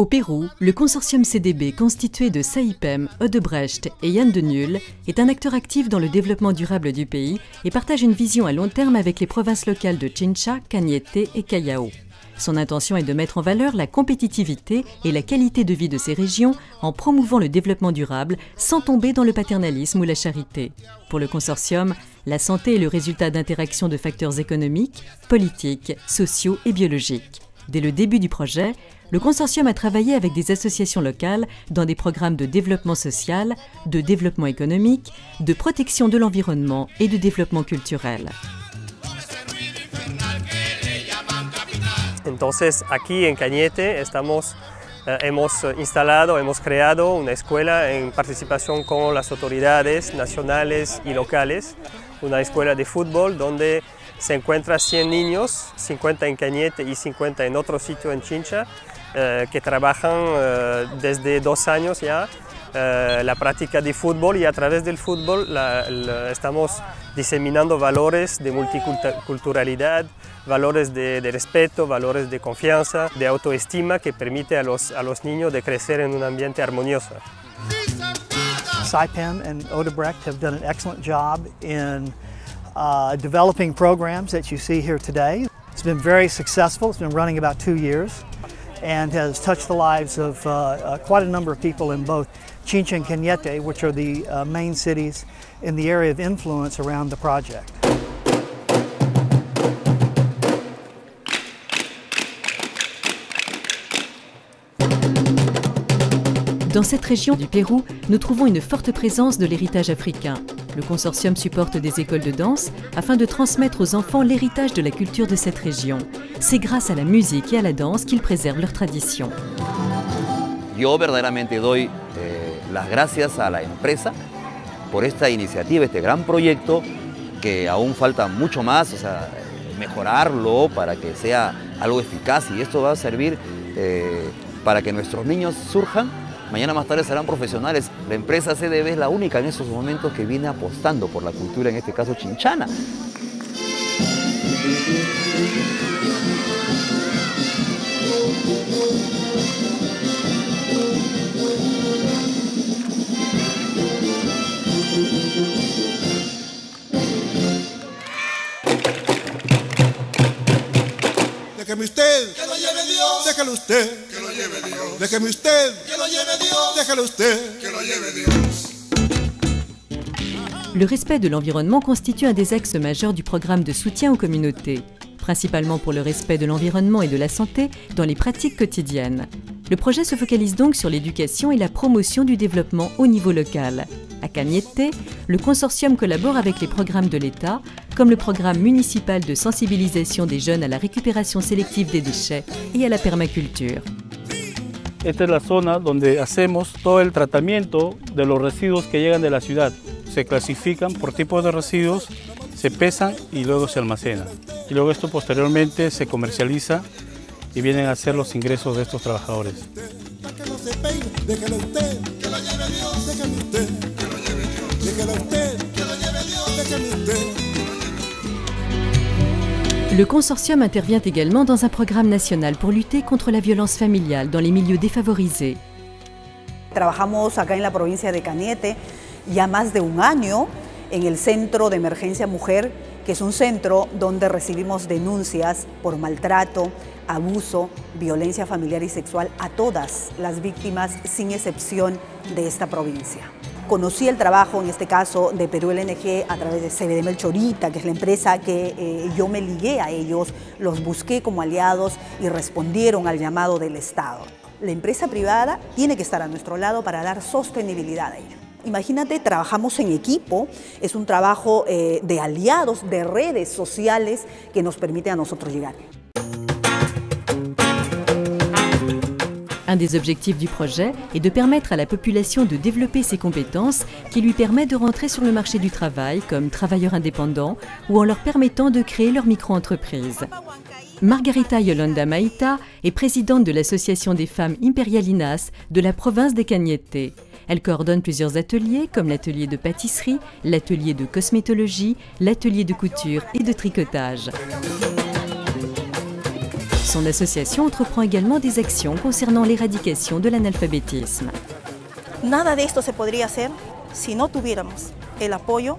Au Pérou, le consortium CDB constitué de Saipem, Odebrecht et Jan de Nul est un acteur actif dans le développement durable du pays et partage une vision à long terme avec les provinces locales de Chincha, Cañete et Callao. Son intention est de mettre en valeur la compétitivité et la qualité de vie de ces régions en promouvant le développement durable sans tomber dans le paternalisme ou la charité. Pour le consortium, la santé est le résultat d'interactions de facteurs économiques, politiques, sociaux et biologiques. Dès le début du projet, le consortium a travaillé avec des associations locales dans des programmes de développement social, de développement économique, de protection de l'environnement et de développement culturel. Entonces, aquí en Cañete hemos creado una escuela en participación con las autoridades nacionales y locales, una escuela de fútbol donde se encuentran 100 niños, 50 en Cañete y 50 en otro sitio en Chincha, que trabajan desde 2 años ya la práctica de fútbol, y a través del fútbol estamos diseminando valores de multiculturalidad, valores de respeto, valores de confianza, de autoestima que permite a los niños de crecer en un ambiente armonioso. Saipem and Odebrecht have done an excellent job in developing programs that you see here today. It's been very successful. It's been running about 2 years and has touched the lives of quite a number of people in both Chincha and Cañete, which are the main cities in the area of influence around the project. Dans cette région du Pérou, nous trouvons une forte présence de l'héritage africain. Le consortium supporte des écoles de danse afin de transmettre aux enfants l'héritage de la culture de cette région. C'est grâce à la musique et à la danse qu'ils préservent leur tradition. Yo verdaderamente doy las gracias a la empresa por esta iniciativa, este gran proyecto que aún falta mucho más, mejorarlo para que sea algo eficaz, y esto va a servir para que nuestros niños surjan. Mañana más tarde serán profesionales. La empresa CDB es la única en estos momentos que viene apostando por la cultura, en este caso chinchana. Déjeme usted, que lo lleve Dios. Déjalo usted, que lo lleve Dios. Déjeme usted, que lo lleve Dios. Déjalo usted, que lo lleve Dios. Le respect de l'environnement constitue un des axes majeurs du programme de soutien aux communautés, principalement pour le respect de l'environnement et de la santé dans les pratiques quotidiennes. Le projet se focalise donc sur l'éducation et la promotion du développement au niveau local. À Cañete, le consortium collabore avec les programmes de l'État, comme le programme municipal de sensibilisation des jeunes à la récupération sélective des déchets et à la permaculture. Esta es la zona donde hacemos todo el tratamiento de los residuos que llegan de la ciudad. Se clasifican por tipos de residuos, se pesan y luego se almacenan. Y luego esto posteriormente se comercializa y vienen a ser los ingresos de estos trabajadores. Le consortium intervient également dans un programme national pour lutter contre la violence familiale dans les milieux défavorisés. Trabajamos acá en la provincia de Cañete ya más de 1 año en el Centro de Emergencia Mujer, que es un centro donde recibimos denuncias por maltrato, abuso, violencia familiar y sexual a todas las víctimas sin excepción de esta provincia. Conocí el trabajo, en este caso, de Perú LNG a través de CBD Melchorita, que es la empresa que yo me ligué a ellos, los busqué como aliados y respondieron al llamado del Estado. La empresa privada tiene que estar a nuestro lado para dar sostenibilidad a ello. Imagínate, trabajamos en equipo, es un trabajo de aliados, de redes sociales que nos permite a nosotros llegar. Un des objectifs du projet est de permettre à la population de développer ses compétences qui lui permettent de rentrer sur le marché du travail comme travailleurs indépendants ou en leur permettant de créer leur micro-entreprise. Margarita Yolanda Maïta est présidente de l'association des femmes Imperialinas de la province de Cañete. Elle coordonne plusieurs ateliers comme l'atelier de pâtisserie, l'atelier de cosmétologie, l'atelier de couture et de tricotage. Son association entreprend également des actions concernant l'éradication de l'analphabétisme. Nada de esto se podría hacer si no tuviéramos el apoyo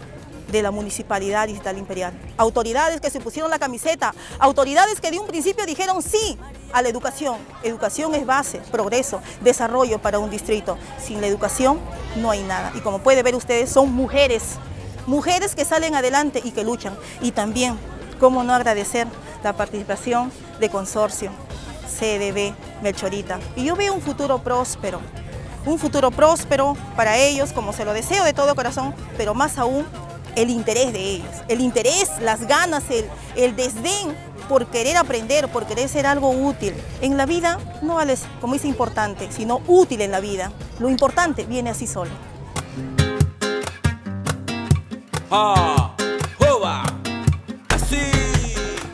de la Municipalidad Distrital Imperial. Autoridades que se pusieron la camiseta, autoridades que de un principio dijeron sí a la educación. Educación es base, progreso, desarrollo para un distrito. Sin la educación no hay nada. Y como pueden ver ustedes, son mujeres que salen adelante y que luchan. Y también, cómo no agradecer la participación de Consorcio, CDB, Melchorita. Y yo veo un futuro próspero para ellos, como se lo deseo de todo corazón, pero más aún, el interés de ellos, el interés, las ganas, el desdén por querer aprender, por querer ser algo útil. En la vida no vale, como dice, importante, sino útil en la vida. Lo importante viene así solo.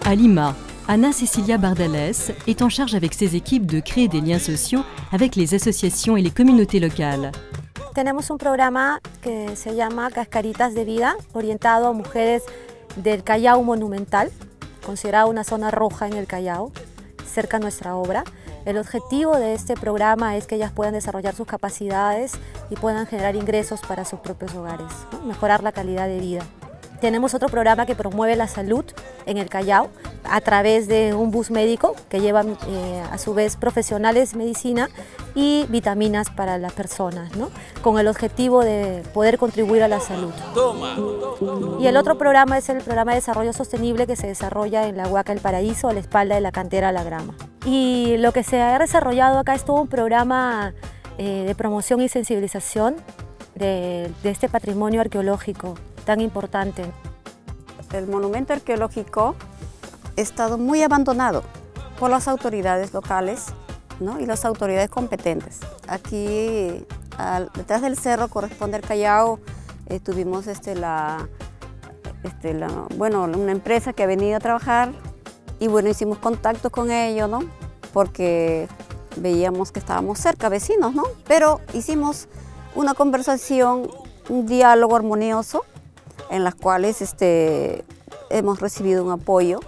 À Lima, Ana Cecilia Bardales est en charge avec ses équipes de créer des liens sociaux avec les associations et les communautés locales. Tenemos un programa que se llama Cascaritas de Vida, orientado a mujeres del Callao Monumental, considerada una zona roja en el Callao, cerca a nuestra obra. El objetivo de este programa es que ellas puedan desarrollar sus capacidades y puedan generar ingresos para sus propios hogares, ¿no? Mejorar la calidad de vida. Tenemos otro programa que promueve la salud en el Callao a través de un bus médico que lleva a su vez profesionales de medicina y vitaminas para las personas, ¿no? Con el objetivo de poder contribuir a la salud. Y el otro programa es el programa de desarrollo sostenible que se desarrolla en la Huaca El Paraíso, a la espalda de la cantera La Grama. Y lo que se ha desarrollado acá es todo un programa de promoción y sensibilización de este patrimonio arqueológico tan importante. El monumento arqueológico ha estado muy abandonado por las autoridades locales, ¿no? Y las autoridades competentes. Aquí, detrás del cerro corresponde al Callao, tuvimos una empresa que ha venido a trabajar y bueno, hicimos contacto con ellos, ¿no? Porque veíamos que estábamos cerca, vecinos, ¿no? Pero hicimos una conversación, un diálogo armonioso, en las cuales hemos recibido un apoyo.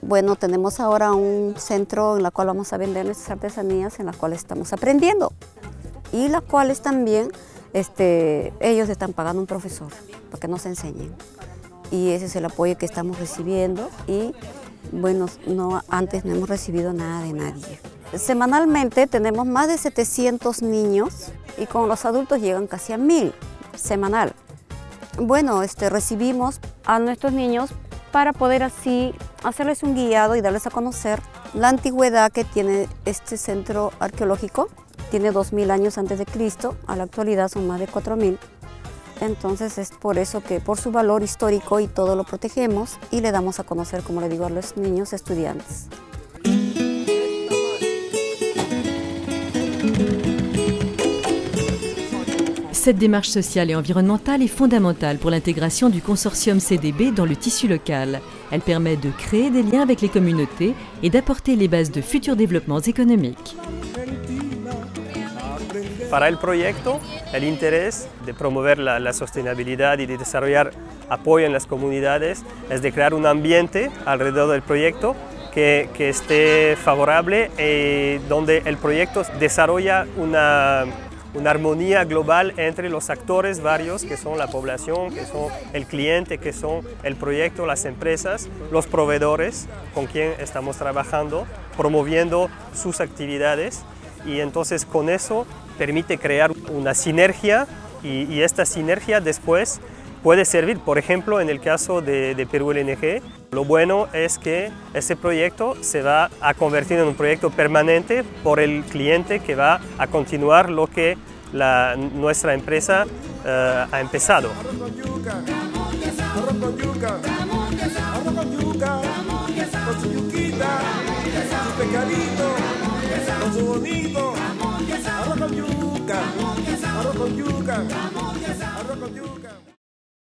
Bueno, tenemos ahora un centro en el cual vamos a vender nuestras artesanías, en las cuales estamos aprendiendo y las cuales también ellos están pagando un profesor para que nos enseñen. Y ese es el apoyo que estamos recibiendo y bueno, antes no hemos recibido nada de nadie. Semanalmente tenemos más de 700 niños y con los adultos llegan casi a 1000 semanal. Bueno, recibimos a nuestros niños para poder así hacerles un guiado y darles a conocer la antigüedad que tiene este centro arqueológico. Tiene 2000 años antes de Cristo, a la actualidad son más de 4000. Entonces es por eso que por su valor histórico y todo lo protegemos y le damos a conocer, como le digo, a los niños estudiantes. Cette démarche sociale et environnementale est fondamentale pour l'intégration du consortium CDB dans le tissu local. Elle permet de créer des liens avec les communautés et d'apporter les bases de futurs développements économiques. Para el proyecto, el interés de promover la sostenibilidad y de desarrollar apoyo en las comunidades es de crear un ambiente alrededor del proyecto que esté favorable y donde el proyecto desarrolla una armonía global entre los actores varios, que son la población, que son el cliente, que son el proyecto, las empresas, los proveedores con quien estamos trabajando, promoviendo sus actividades y entonces con eso permite crear una sinergia y esta sinergia después puede servir, por ejemplo, en el caso de Perú LNG. Lo bueno es que ese proyecto se va a convertir en un proyecto permanente por el cliente que va a continuar lo que nuestra empresa ha empezado. Arroz con yuca, con su yuquita, su pescadito, con su bonito. Arroz con yuca, arroz con yuca, arroz con yuca.